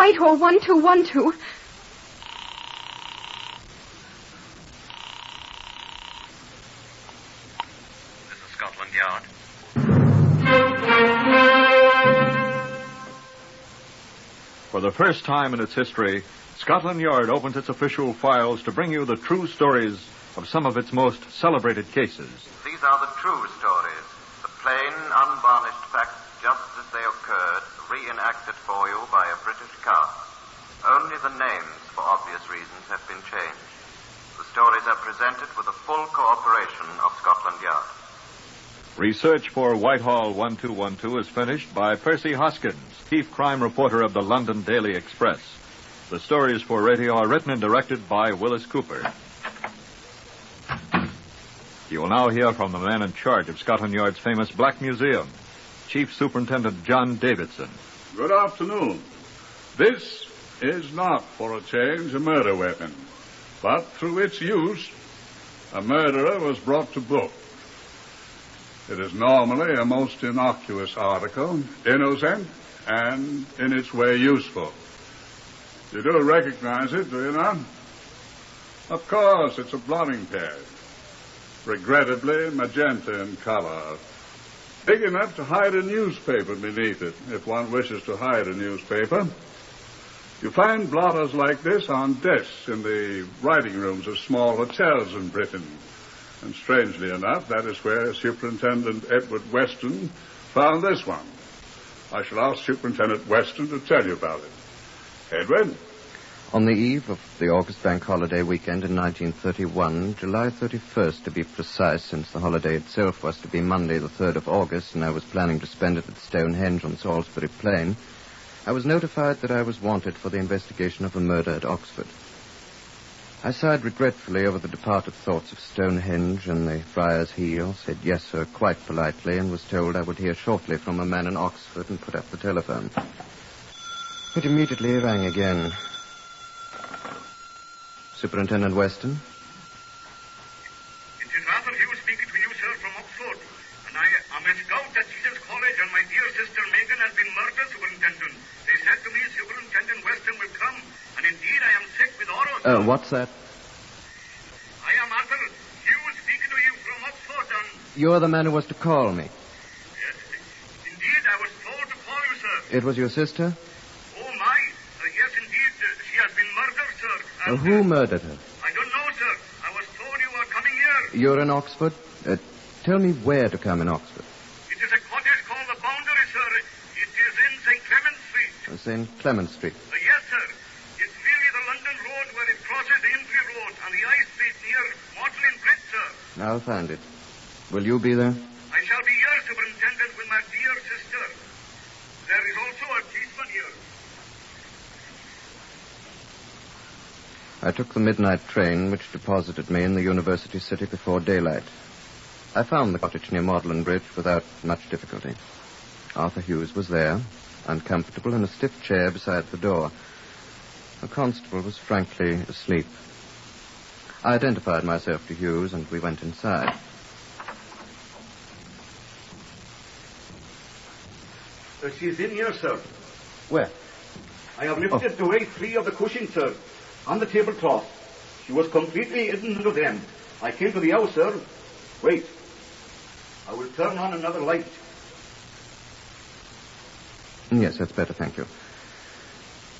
Whitehall 1212. This is Scotland Yard. For the first time in its history, Scotland Yard opens its official files to bring you the true stories of some of its most celebrated cases. These are the true stories, the plain, unvarnished facts just as they occurred, reenacted for you by a British cast. Only the names, for obvious reasons, have been changed. The stories are presented with the full cooperation of Scotland Yard. Research for Whitehall 1212 is finished by Percy Hoskins, chief crime reporter of the London Daily Express. The stories for radio are written and directed by Wyllis Cooper. You will now hear from the man in charge of Scotland Yard's famous Black Museum, Chief Superintendent John Davison. Good afternoon. This is not, for a change, a murder weapon, but through its use, a murderer was brought to book. It is normally a most innocuous article, innocent, and in its way useful. You do recognize it, do you not? Of course, it's a blotting pad. Regrettably, magenta in color. Big enough to hide a newspaper beneath it, if one wishes to hide a newspaper. You find blotters like this on desks in the writing rooms of small hotels in Britain. And strangely enough, that is where Superintendent Edward Weston found this one. I shall ask Superintendent Weston to tell you about it. Edward? On the eve of the August Bank Holiday weekend in 1931, July 31st to be precise, since the holiday itself was to be Monday the 3rd of August, and I was planning to spend it at Stonehenge on Salisbury Plain, I was notified that I was wanted for the investigation of a murder at Oxford. I sighed regretfully over the departed thoughts of Stonehenge and the Friar's Heel, said yes, sir, quite politely, and was told I would hear shortly from a man in Oxford and put up the telephone. It immediately rang again. Superintendent Weston? It is Arthur Hughes speaking to you, sir, from Oxford. And I am a scout at Jesus College, and my dear sister Megan has been murdered, Superintendent. They said to me Superintendent Weston will come, and indeed I am sick with horror. What's that? I am Arthur Hughes speaking to you from Oxford, and... You're the man who was to call me. Yes, indeed, I was told to call you, sir. It was your sister? Oh, my. Yes, indeed, she has been murdered, sir. And, who murdered her? I don't know, sir. I was told you were coming here. You're in Oxford? Tell me where to come in Oxford. It is a cottage called the Boundary, sir. It is in St. Clement Street. St. Clement Street. Yes, sir. It's really the London road where it crosses the Infree Road and the High Street near Magenta Bridge, sir. I'll find it. Will you be there? I shall be here, Superintendent, with my dear sister. There is also a policeman here. I took the midnight train, which deposited me in the university city before daylight. I found the cottage near Magenta Bridge without much difficulty. Arthur Hughes was there, uncomfortable in a stiff chair beside the door. The constable was frankly asleep. I identified myself to Hughes, and we went inside. She's in here, sir. Where? I have lifted away 3 of the cushions, sir, on the tablecloth. She was completely hidden under them. I came to the house, sir. Wait. I will turn on another light. Yes, that's better, thank you.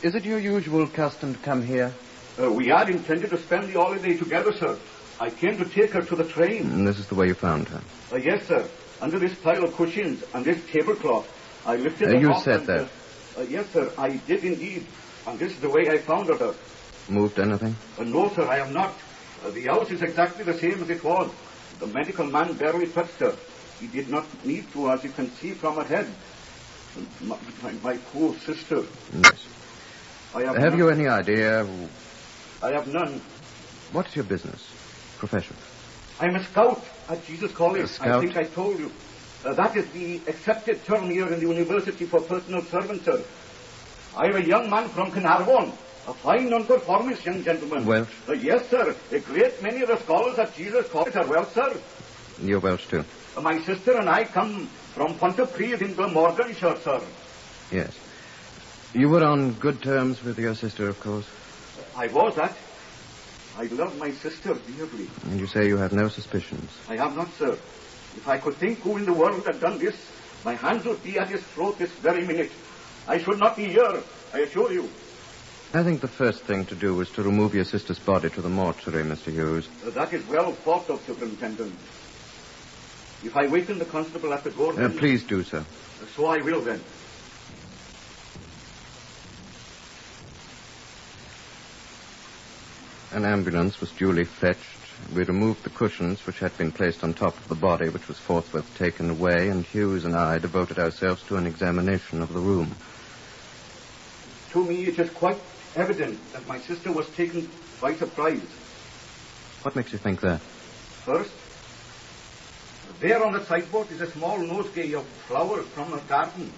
Is it your usual custom to come here? We had intended to spend the holiday together, sir. I came to take her to the train. And this is the way you found her? Yes, sir. Under this pile of cushions and this tablecloth. I lifted her You off said that? Yes, sir, I did indeed. And this is the way I found her, sir. Moved anything? No, sir, I am not. The house is exactly the same as it was. The medical man barely touched her. He did not need to, as you can see from her head. My poor sister. Yes. Have you any idea? I have none. What's your business? Profession? I'm a scout at Jesus College. A scout? I think I told you. That is the accepted term here in the university for personal servants, sir. I am a young man from Carnarvon. A fine nonconformist young gentleman. Welsh? Yes, sir. A great many of the scholars at Jesus College are Welsh, sir. You're Welsh, too? My sister and I come from Pontypridd in Glamorganshire, sir. Yes. You were on good terms with your sister, of course. I was that. I love my sister dearly. And you say you have no suspicions? I have not, sir. If I could think who in the world had done this, my hands would be at his throat this very minute. I should not be here, I assure you. I think the first thing to do is to remove your sister's body to the mortuary, Mr. Hughes. That is well thought of, Superintendent. If I waken the constable at the door... then... Please do so. So I will, then. An ambulance was duly fetched. We removed the cushions which had been placed on top of the body, which was forthwith taken away, and Hughes and I devoted ourselves to an examination of the room. To me, it is quite evident that my sister was taken by surprise. What makes you think that? First, there on the sideboard is a small nosegay of flowers from her garden.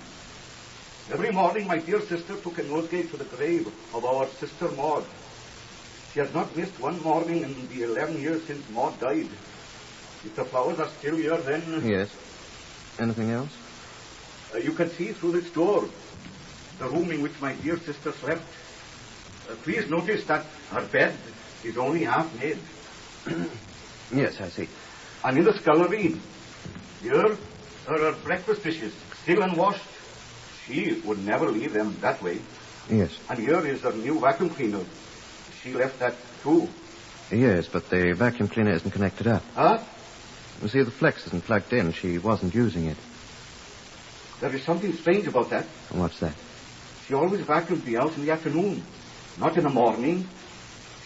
Every morning, my dear sister took a nosegay to the grave of our sister Maud. She has not missed one morning in the 11 years since Maud died. If the flowers are still here, then... Yes. Anything else? You can see through this door, the room in which my dear sister slept. Please notice that her bed is only half made. Yes, I see. And in the scullery, here are her breakfast dishes, still unwashed. She would never leave them that way. Yes. And here is her new vacuum cleaner. She left that, too. Yes, but the vacuum cleaner isn't connected up. Huh? You see, the flex isn't plugged in. She wasn't using it. There is something strange about that. And what's that? She always vacuumed the house in the afternoon, not in the morning.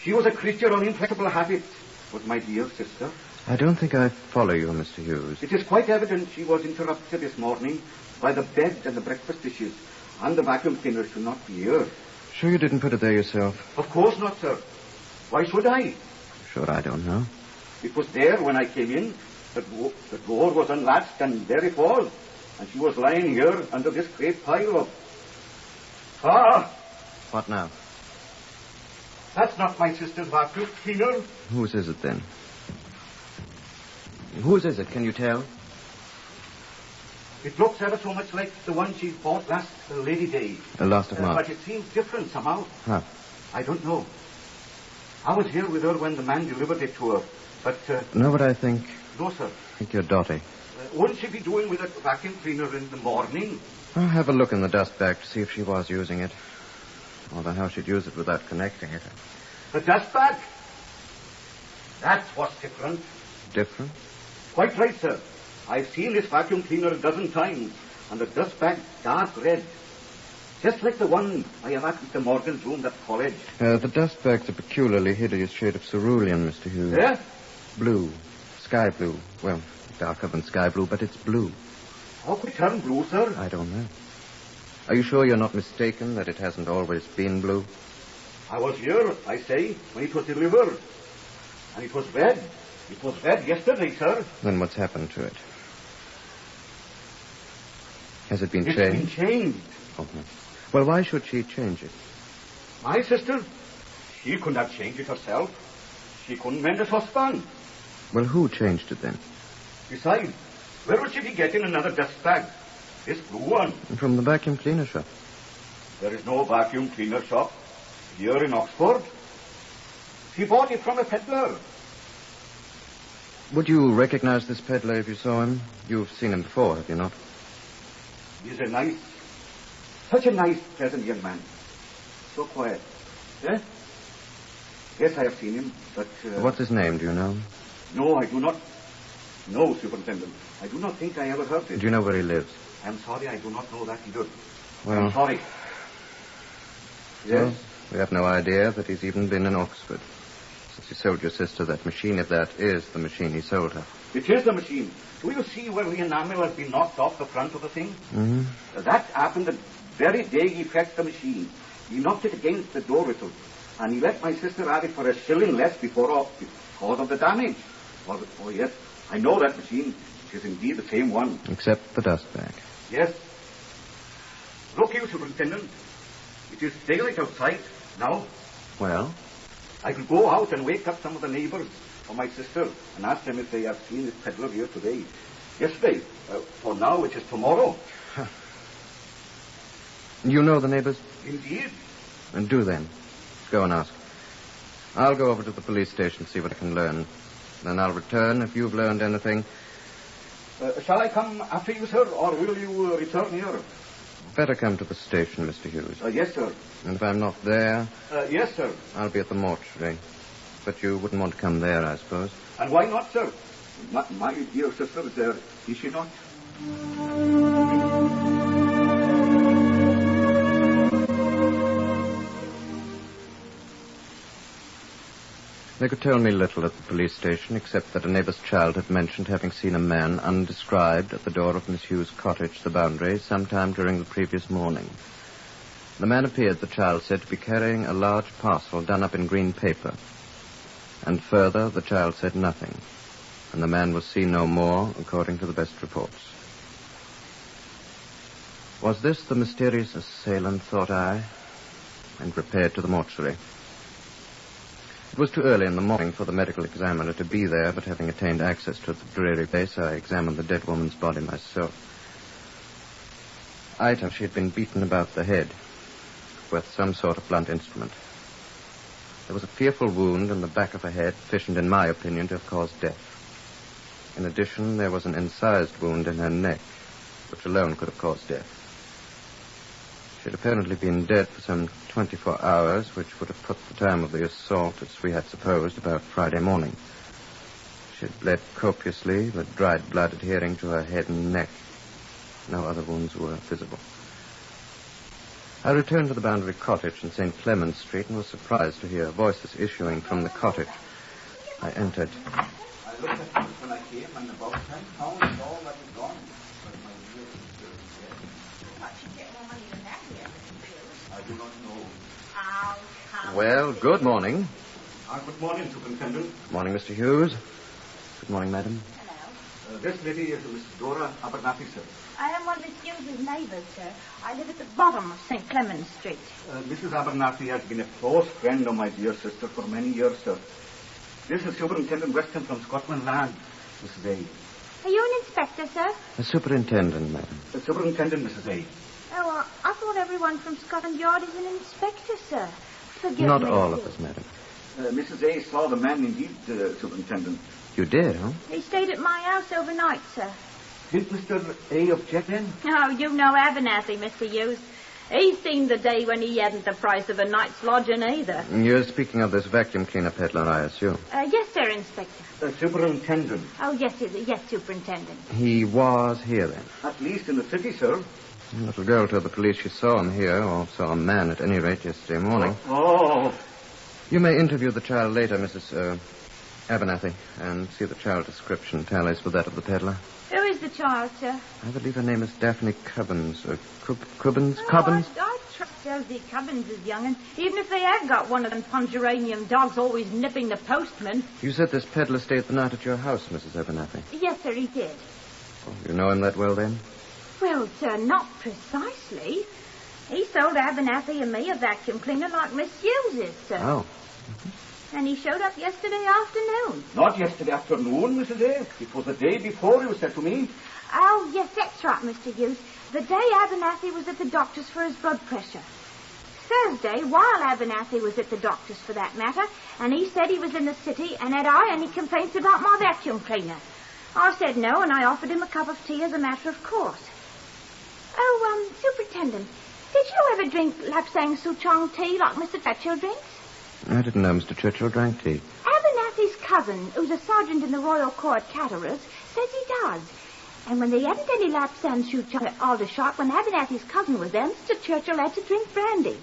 She was a creature of inflexible habits, was my dear sister. I don't think I follow you, Mr. Hughes. It is quite evident she was interrupted this morning by the bed and the breakfast dishes, and the vacuum cleaner should not be here. Sure you didn't put it there yourself? Of course not, sir. Why should I? Sure, I don't know. It was there when I came in. The door was unlatched, and there it was. And she was lying here under this great pile of... Ah! What now? That's not my sister's vacuum cleaner. Whose is it, then? Whose is it, can you tell? It looks ever so much like the one she bought last Lady Day. Last of March. But it seems different somehow. Huh? I don't know. I was here with her when the man delivered it to her, but... Know what I think? No, sir. I think you're dotty. Wouldn't she be doing with a vacuum cleaner in the morning? I'll have a look in the dust bag to see if she was using it. Although how she'd use it without connecting it. The dust bag? That's what's different. Different? Quite right, sir. I've seen this vacuum cleaner a dozen times, and the dust bag dark red. Just like the one I have at Mr. Morgan's room at college. The dust bag's a peculiarly hideous shade of cerulean, Mr. Hughes. Yeah? Blue. Sky blue. Well, darker than sky blue, but it's blue. How could it turn blue, sir? I don't know. Are you sure you're not mistaken that it hasn't always been blue? I was here, I say, when it was delivered. And it was red. It was red yesterday, sir. Then what's happened to it? Has it been It's changed? been changed. Oh, no. Well, why should she change it? My sister? She could not change it herself. She couldn't mend a saucepan. Well, who changed it then? Besides, where would she be getting another dust bag? This blue one. From the vacuum cleaner shop. There is no vacuum cleaner shop here in Oxford. She bought it from a peddler. Would you recognize this peddler if you saw him? You've seen him before, have you not? He's such a nice, pleasant young man. So quiet. Eh? Yes, I have seen him, but... What's his name, do you know? No, I do not. No, Superintendent. I do not think I ever heard it. Do you know where he lives? I'm sorry, I do not know that either. Well... I'm sorry. Yes? Well, we have no idea that he's even been in Oxford. Since he sold your sister that machine, if that is the machine he sold her. It is the machine. Do you see where the enamel has been knocked off the front of the thing? Mm-hmm. That happened the very day he fetched the machine. He knocked it against the door whistle, and he let my sister have it for a shilling less because of the damage. Oh, yes, I know that machine. It is indeed the same one. Except the dust bag. Yes. Look here, Superintendent. It is daylight outside now. Well? I could go out and wake up some of the neighbors or my sister and ask them if they have seen this peddler here today. Yesterday. For now, it is tomorrow. You know the neighbors? Indeed. And do then. Go and ask. I'll go over to the police station, see what I can learn. Then I'll return if you've learned anything. Shall I come after you, sir, or will you return here? Better come to the station, Mr. Hughes. Yes, sir. And if I'm not there... yes, sir. I'll be at the mortuary. But you wouldn't want to come there, I suppose. And why not, sir? My dear sister is there, is she not? They could tell me little at the police station, except that a neighbor's child had mentioned having seen a man undescribed at the door of Miss Hughes' cottage, the Boundary, sometime during the previous morning. The man appeared, the child said, to be carrying a large parcel done up in green paper. And further, the child said nothing, and the man was seen no more, according to the best reports. Was this the mysterious assailant, thought I, and repaired to the mortuary. It was too early in the morning for the medical examiner to be there, but having attained access to the dreary place, I examined the dead woman's body myself. Item, she had been beaten about the head with some sort of blunt instrument. There was a fearful wound in the back of her head, sufficient, in my opinion, to have caused death. In addition, there was an incised wound in her neck, which alone could have caused death. She had apparently been dead for some 24 hours, which would have put the time of the assault, as we had supposed, about Friday morning. She had bled copiously, the dried blood adhering to her head and neck. No other wounds were visible. I returned to the Boundary Cottage in St. Clement's Street and was surprised to hear voices issuing from the cottage. I entered. I looked at it when I came, and about 10 pounds, all that is gone. But my dear sister is dead. But you get more money than that here, Mr. Hughes. I do not know. Oh, come. Well, good morning. Good morning, Superintendent. Morning, Mr. Hughes. Good morning, madam. Hello. This lady is Miss Dora Abernathy, sir. I am one of Miss Hughes' neighbours, sir. I live at the bottom of St. Clement's Street. Mrs. Abernathy has been a close friend of my dear sister for many years, sir. This is Superintendent Weston from Scotland Yard, Mrs. A. Are you an inspector, sir? A superintendent, madam. Superintendent, Mrs. A. Oh, I thought everyone from Scotland Yard is an inspector, sir. Forgive me. Not all of us, madam. Mrs. A saw the man indeed, Superintendent. You did, huh? He stayed at my house overnight, sir. Did Mr. A object then? Oh, you know Abernathy, Mr. Hughes. He's seen the day when he hadn't the price of a night's lodging either. You're speaking of this vacuum cleaner peddler, I assume. Yes, sir, Inspector. Superintendent. Oh, yes, Superintendent. He was here, then? At least in the city, sir. The little girl told the police she saw him here, or saw a man at any rate, yesterday morning. Oh. You may interview the child later, Mrs. Abernathy, and see the child description tallies with that of the peddler. Who is the child, sir? I believe her name is Daphne Cubbins. Cubbins? Oh, Cubbins? I trust Elsie Cubbins is young, and even if they have got one of them pongeranium dogs always nipping the postman. You said this peddler stayed the night at your house, Mrs. Abernathy. Yes, sir, he did. Oh, you know him that well, then? Well, sir, not precisely. He sold Abernathy and me a vacuum cleaner like Miss Hughes is, sir. Oh. And he showed up yesterday afternoon. Not yesterday afternoon, Mrs. A. It was the day before, you said to me. Oh, yes, that's right, Mr. Hughes. The day Abernathy was at the doctor's for his blood pressure. Thursday, while Abernathy was at the doctor's for that matter, and he said he was in the city, and had I any complaints about my vacuum cleaner? I said no, and I offered him a cup of tea as a matter of course. Oh, Superintendent, did you ever drink Lapsang Souchong tea like Mr. Churchill drinks? I didn't know Mr. Churchill drank tea. Abernathy's cousin, who's a sergeant in the Royal Corps at Chatterers, says he does. And when they hadn't any Lapsang Souchong at Aldershot, when Abernathy's cousin was there, Mr. Churchill had to drink brandy.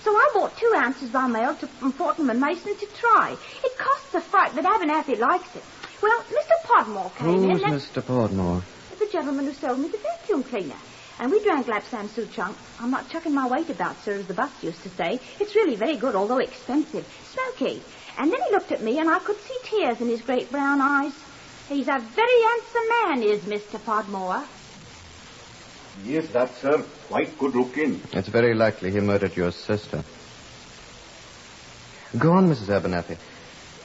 So I bought 2 ounces by mail from Fortnum and Mason to try. It costs a fright, but Abernathy likes it. Well, Mr. Podmore came in. Who's Mr. Podmore? The gentleman who sold me the vacuum cleaner. And we drank Lapsang Souchong. I'm not chucking my weight about, sir, as the bus used to say. It's really very good, although expensive. Smoky. And then he looked at me, and I could see tears in his great brown eyes. He's a very handsome man, is Mr. Podmore. Yes, that, sir. Quite good looking. It's very likely he murdered your sister. Go on, Mrs. Abernathy.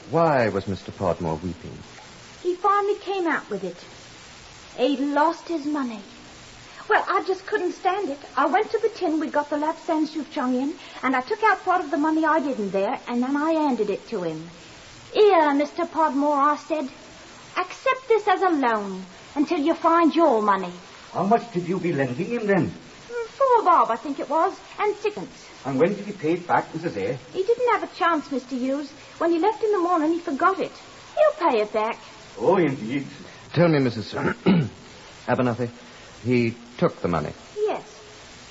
Why was Mr. Podmore weeping? He finally came out with it. He'd lost his money. Well, I just couldn't stand it. I went to the tin we got the lapsang souchong in, and I took out part of the money I didn't there, and then I handed it to him. Here, Mr. Podmore, I said, accept this as a loan until you find your money. How much did you be lending him then? 4 bob, I think it was, and 6pence. And when did he pay it back, Mrs. A? He didn't have a chance, Mr. Hughes. When he left in the morning, he forgot it. He'll pay it back. Oh, indeed. Tell me, Mrs. Abernathy, he took the money. Yes,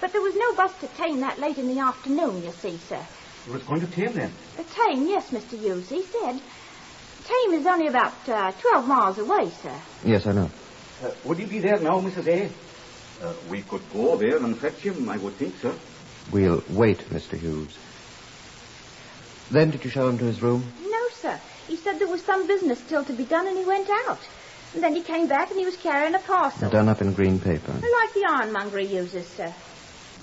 but there was no bus to Tame that late in the afternoon, you see, sir. He was going to Tame then? Tame, yes, Mr. Hughes, he said. Tame is only about 12 miles away, sir. Yes, I know. Would he be there now, Mrs. A? We could go there and fetch him, I would think, sir. We'll wait, Mr. Hughes. Then did you show him to his room? No, sir. He said there was some business still to be done, and he went out. And then he came back, and he was carrying a parcel. Done up in green paper. Like the ironmonger he uses, sir.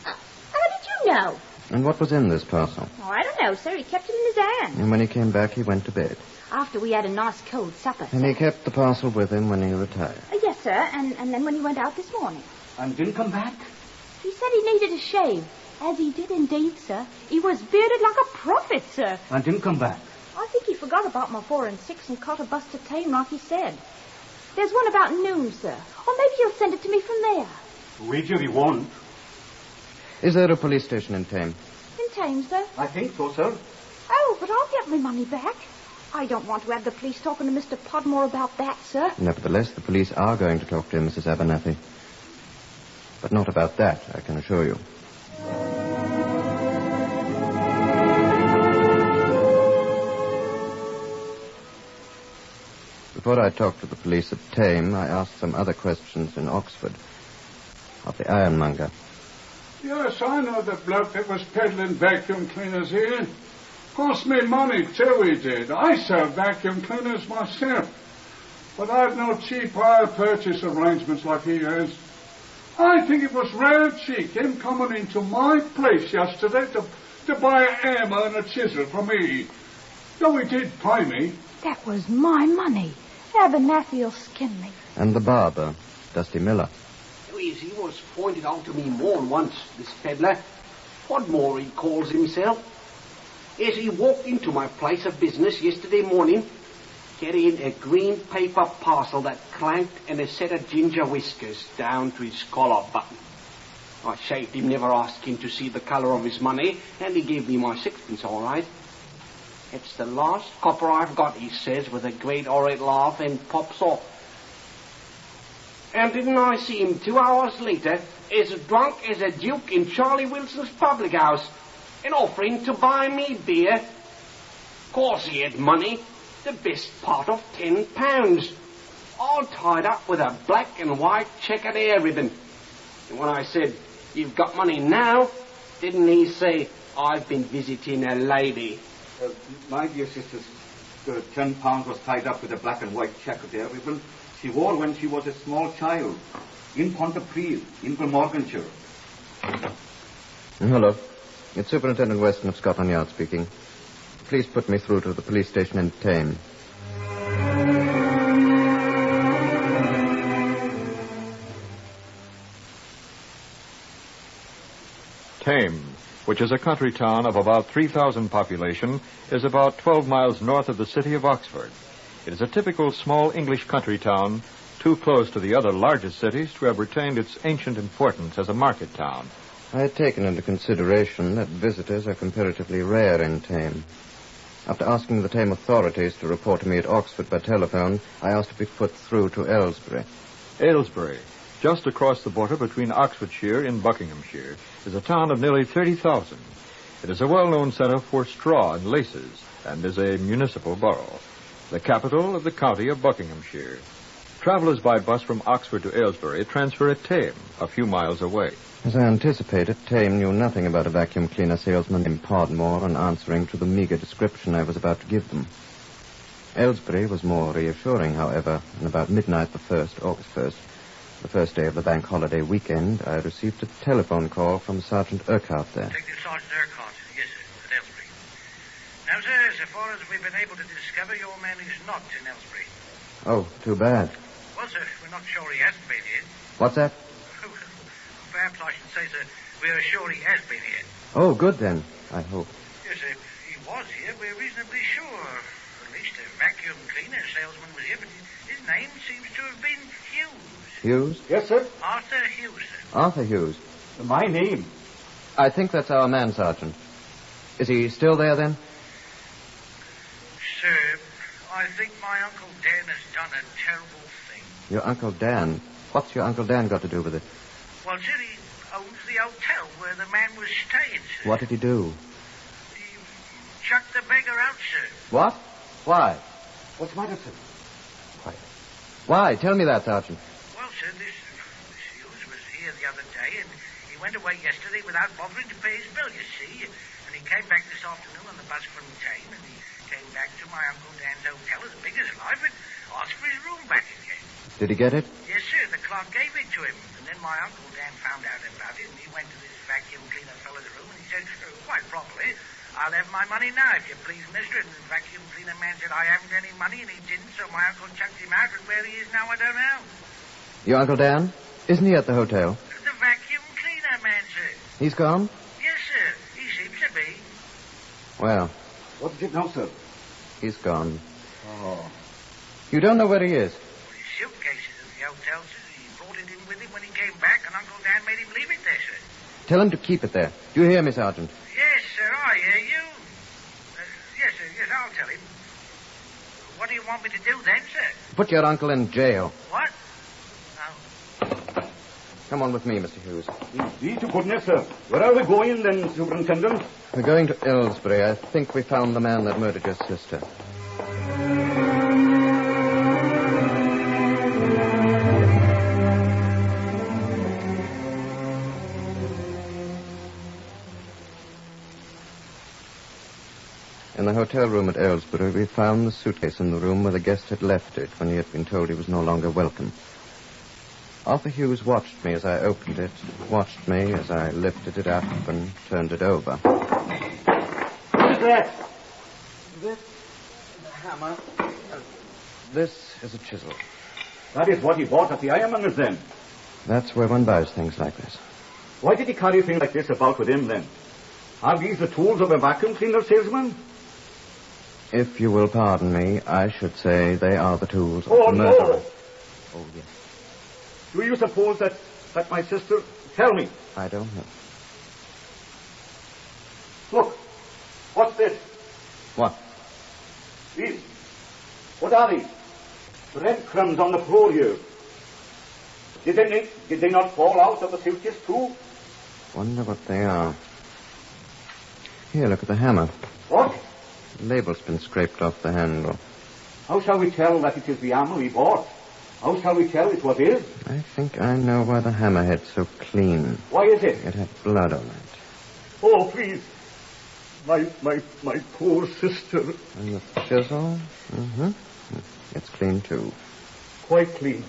How did you know? And what was in this parcel? Oh, I don't know, sir. He kept it in his hand. And when he came back, he went to bed. After we had a nice cold supper, And he kept the parcel with him when he retired. Yes, sir, and then when he went out this morning. And didn't come back? He said he needed a shave. As he did indeed, sir. He was bearded like a prophet, sir. And didn't come back? I think he forgot about my 4 and 6 and caught a bus to Tame like he said. There's one about noon, sir. Or maybe he'll send it to me from there. Wager he won't. Is there a police station in Tame? In Tame, sir? I think so, sir. Oh, but I'll get my money back. I don't want to have the police talking to Mr. Podmore about that, sir. Nevertheless, the police are going to talk to him, Mrs. Abernathy. But not about that, I can assure you. Before I talked to the police at Tame, I asked some other questions in Oxford of the ironmonger. Yes, I know the bloke that was peddling vacuum cleaners here. Cost me money, too, he did. I sell vacuum cleaners myself. But I've no cheap hire purchase arrangements like he has. I think it was rare cheek, him coming into my place yesterday to buy a hammer and a chisel from me. Though he did pay me. That was my money. Abernathy'll skin me. And the barber, Dusty Miller. He was pointed out to me more than once, this peddler. Podmore, he calls himself. As he walked into my place of business yesterday morning, carrying a green paper parcel that clanked and a set of ginger whiskers down to his collar button. I shaved him, never asking to see the colour of his money, and he gave me my 6pence, all right. It's the last copper I've got, he says, with a great horrid laugh, and pops off. And didn't I see him 2 hours later, as drunk as a duke in Charlie Wilson's public house, and offering to buy me beer? Course he had money, the best part of £10, all tied up with a black and white checkered hair ribbon. And when I said, "You've got money now," didn't he say, "I've been visiting a lady"? My dear sisters, the £10 was tied up with a black and white checkered hair ribbon she wore when she was a small child in Pontypridd, in Glamorganshire. Hello. It's Superintendent Weston of Scotland Yard speaking. Please put me through to the police station in Tame. Tame, which is a country town of about 3,000 population, is about 12 miles north of the city of Oxford. It is a typical small English country town, too close to the other largest cities to have retained its ancient importance as a market town. I had taken into consideration that visitors are comparatively rare in Tame. After asking the Tame authorities to report to me at Oxford by telephone, I asked to be put through to Aylesbury. Aylesbury, just across the border between Oxfordshire and Buckinghamshire, is a town of nearly 30,000. It is a well-known centre for straw and laces and is a municipal borough, the capital of the county of Buckinghamshire. Travellers by bus from Oxford to Aylesbury transfer at Tame, a few miles away. As I anticipated, Tame knew nothing about a vacuum cleaner salesman named Podmore on answering to the meager description I was about to give them. Aylesbury was more reassuring, however, and about midnight the 1st, August 1st, the first day of the bank holiday weekend, I received a telephone call from Sergeant Urquhart there. Detective Sergeant Urquhart, yes, sir, at Aylesbury. Now, sir, so far as we've been able to discover, your man is not in Aylesbury. Oh, too bad. Well, sir, we're not sure he hasn't been here. What's that? perhaps I should say, sir, we are sure he has been here. Oh, good then, I hope. Yes, sir, he was here, we're reasonably sure. At least a vacuum cleaner salesman was here, but his name seems to have been Hughes. Hughes? Yes, sir. Arthur Hughes, sir. Arthur Hughes. My name. I think that's our man, Sergeant. Is he still there, then? Sir, I think my Uncle Dan has done a terrible thing. Your Uncle Dan? What's your Uncle Dan got to do with it? Well, sir, he owns the hotel where the man was staying, sir. What did he do? He chucked the beggar out, sir. What? Why? What's the matter, sir? Why? Tell me that, Sergeant. Well, sir, this Hughes was here the other day, and he went away yesterday without bothering to pay his bill, you see. And he came back this afternoon on the bus from Tame, and he came back to my Uncle Dan's hotel as big as life and asked for his room back again. Did he get it? Yes, sir, the clerk gave it to him. And then my Uncle Dan found out about it, and he went to this vacuum cleaner fellow's room, and he said, quite properly, I'll have my money now, if you please, mister. And the vacuum cleaner man said, I haven't any money, and he didn't, so my uncle chucked him out, and where he is now, I don't know. Your Uncle Dan? Isn't he at the hotel? The vacuum cleaner man, sir. He's gone? Yes, sir. He seems to be. Well, What is it now, sir? he's gone. Oh. You don't know where he is? Well, his suitcase is at the hotel, sir. He brought it in with him when he came back, and Uncle Dan made him leave it there, sir. Tell him to keep it there. Do you hear me, Sergeant? Yes, sir, I hear you. Yes, sir, yes, I'll tell him. What do you want me to do then, sir? Put your uncle in jail. What? Oh. Come on with me, Mr. Hughes. Be to goodness, sir. Where are we going then, Superintendent? We're going to Aylesbury. I think we found the man that murdered your sister. In the hotel room at Aylesbury, we found the suitcase in the room where the guest had left it when he had been told he was no longer welcome. Arthur Hughes watched me as I opened it, watched me as I lifted it up and turned it over. What is that? This is a hammer. This is a chisel. That is what he bought at the ironmonger's then. That's where one buys things like this. Why did he carry a thing like this about with him then? Are these the tools of a vacuum cleaner salesman? If you will pardon me, I should say they are the tools of Oh, the murderer. no. Oh, yes. Do you suppose that my sister... Tell me. I don't know. Look. What's this? What? These. What are these? Breadcrumbs on the floor here. Did they not fall out of the suitcase too? Wonder what they are. Here, look at the hammer. What? The label's been scraped off the handle. How shall we tell that it is the hammer he bought? How shall we tell it was his? I think I know why the hammerhead's so clean. Why is it? It had blood on it. Oh, please. My poor sister. And the chisel? Mm-hmm. It's clean, too. Quite clean.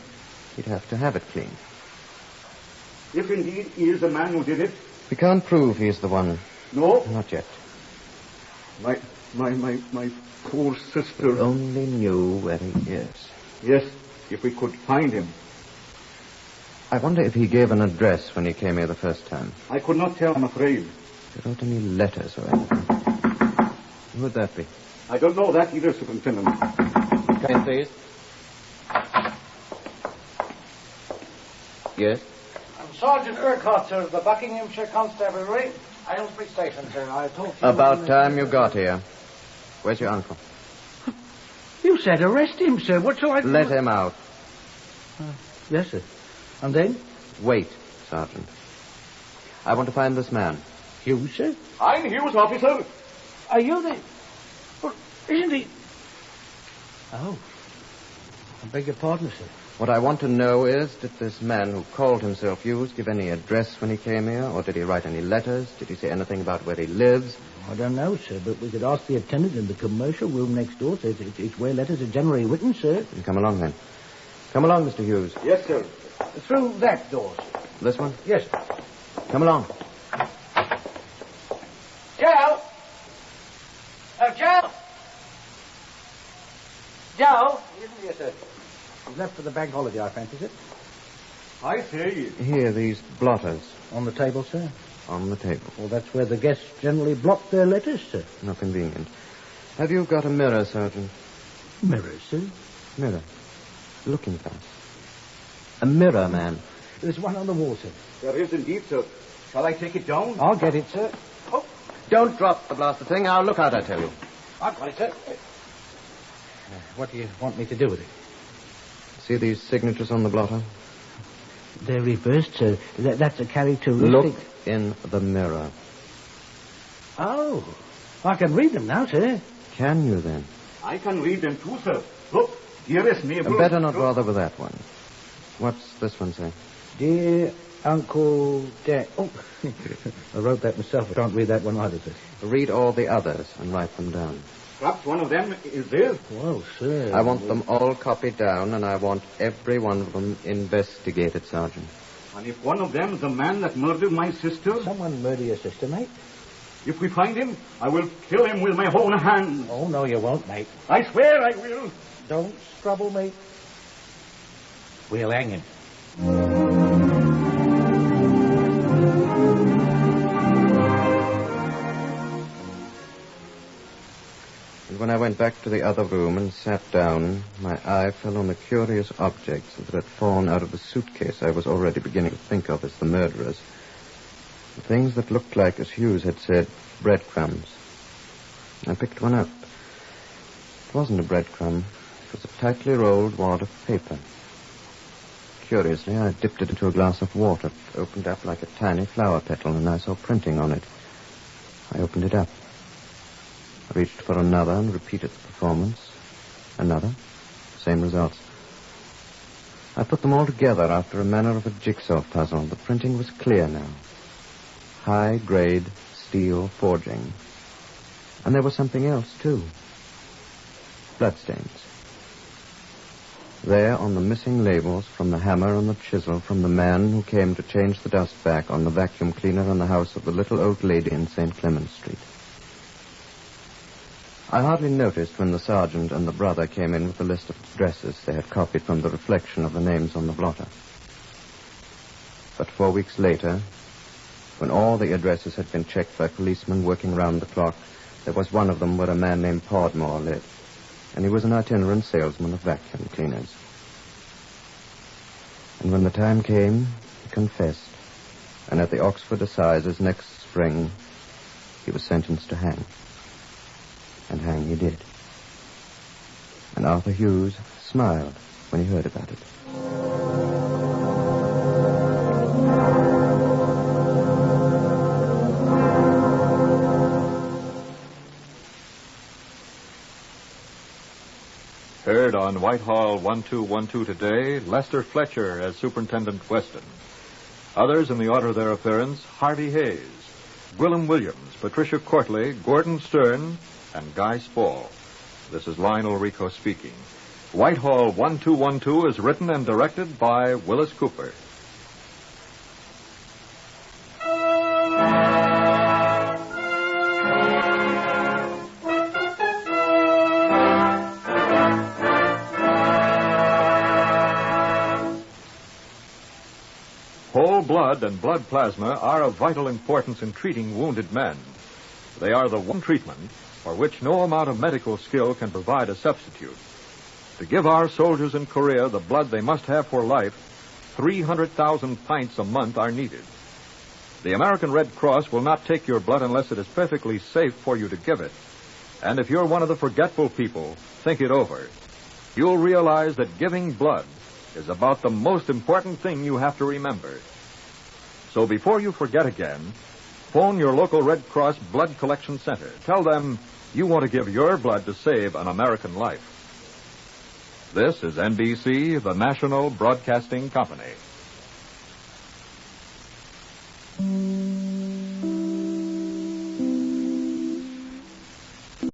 You'd have to have it clean. If indeed he is the man who did it. We can't prove he's the one. No? Not yet. My poor sister. We only knew where he is. Yes, if we could find him. I wonder if he gave an address when he came here the first time. I could not tell, I'm afraid. He wrote any letters or anything. Who would that be? I don't know that either, Superintendent. Come in, please. Yes? I'm Sergeant Urquhart, sir, of the Buckinghamshire Constabulary, Aylesbury Station, sir. I talked to you... About time you got here. Where's your uncle? You said arrest him, sir. What shall I do? Let him out. Yes, sir. And then? Wait, Sergeant. I want to find this man. Hughes, sir? I'm Hughes, officer. Are you the... Well, isn't he... Oh. I beg your pardon, sir. What I want to know is, did this man who called himself Hughes give any address when he came here? Or did he write any letters? Did he say anything about where he lives? I don't know, sir, but we could ask the attendant in the commercial room next door. It's where letters are generally written, sir. Come along, then. Come along, Mr. Hughes. Yes, sir. Through that door, sir. This one? Yes, sir. Come along. Joe! Joe! Joe? He isn't here, sir. He's left for the bank holiday, I fancy, sir. I see. Here, these blotters. On the table, sir? On the table. Well, that's where the guests generally block their letters, sir. Not convenient. Have you got a mirror, Sergeant? Mirror, sir? Mirror. Looking glass. A mirror, man. There's one on the wall, sir. There is indeed, sir. Shall I take it down? I'll get it, sir. Oh, don't drop the blasted thing. I'll look out, I tell you. I've got it, sir. What do you want me to do with it? See these signatures on the blotter? They're reversed, sir. That's a characteristic. Look in the mirror. Oh, I can read them now, sir. Can you, then? I can read them too, sir. Look, dearest Mabel. Better not bother with that one. What's this one say? Dear Uncle Dan. Oh, I wrote that myself. I can't read that one either, sir. Read all the others and write them down. Perhaps one of them is this. Well, sir. I want them all copied down, and I want every one of them investigated, Sergeant. And if one of them is the man that murdered my sister... Someone murder your sister, mate? If we find him, I will kill him with my own hands. Oh, no, you won't, mate. I swear I will. Don't trouble, mate. We'll hang him. And when I went back to the other room and sat down, my eye fell on the curious objects that had fallen out of the suitcase I was already beginning to think of as the murderers. The things that looked like, as Hughes had said, breadcrumbs. I picked one up. It wasn't a breadcrumb. It was a tightly rolled wad of paper. Curiously, I dipped it into a glass of water. It opened up like a tiny flower petal, and I saw printing on it. I opened it up. I reached for another and repeated the performance. Another. Same results. I put them all together after a manner of a jigsaw puzzle. The printing was clear now. High-grade steel forging. And there was something else, too. Bloodstains. There, on the missing labels, from the hammer and the chisel, from the man who came to change the dust back on the vacuum cleaner in the house of the little old lady in St. Clement's Street. I hardly noticed when the sergeant and the brother came in with the list of addresses they had copied from the reflection of the names on the blotter. But 4 weeks later, when all the addresses had been checked by policemen working round the clock, there was one of them where a man named Podmore lived, and he was an itinerant salesman of vacuum cleaners. And when the time came, he confessed, and at the Oxford Assizes next spring, he was sentenced to hang. And hang he did. And Arthur Hughes smiled when he heard about it. Heard on Whitehall 1212 today, Lester Fletcher as Superintendent Weston. Others in the order of their appearance, Harvey Hayes, Gwillem Williams, Patricia Courtley, Gordon Stern, and Guy Spall. This is Lionel Rico speaking. Whitehall 1212 is written and directed by Wyllis Cooper. Whole blood and blood plasma are of vital importance in treating wounded men. They are the one treatment for which no amount of medical skill can provide a substitute. To give our soldiers in Korea the blood they must have for life, 300,000 pints a month are needed. The American Red Cross will not take your blood unless it is perfectly safe for you to give it. And if you're one of the forgetful people, think it over. You'll realize that giving blood is about the most important thing you have to remember. So before you forget again, phone your local Red Cross Blood Collection Center. Tell them you want to give your blood to save an American life. This is NBC, the National Broadcasting Company.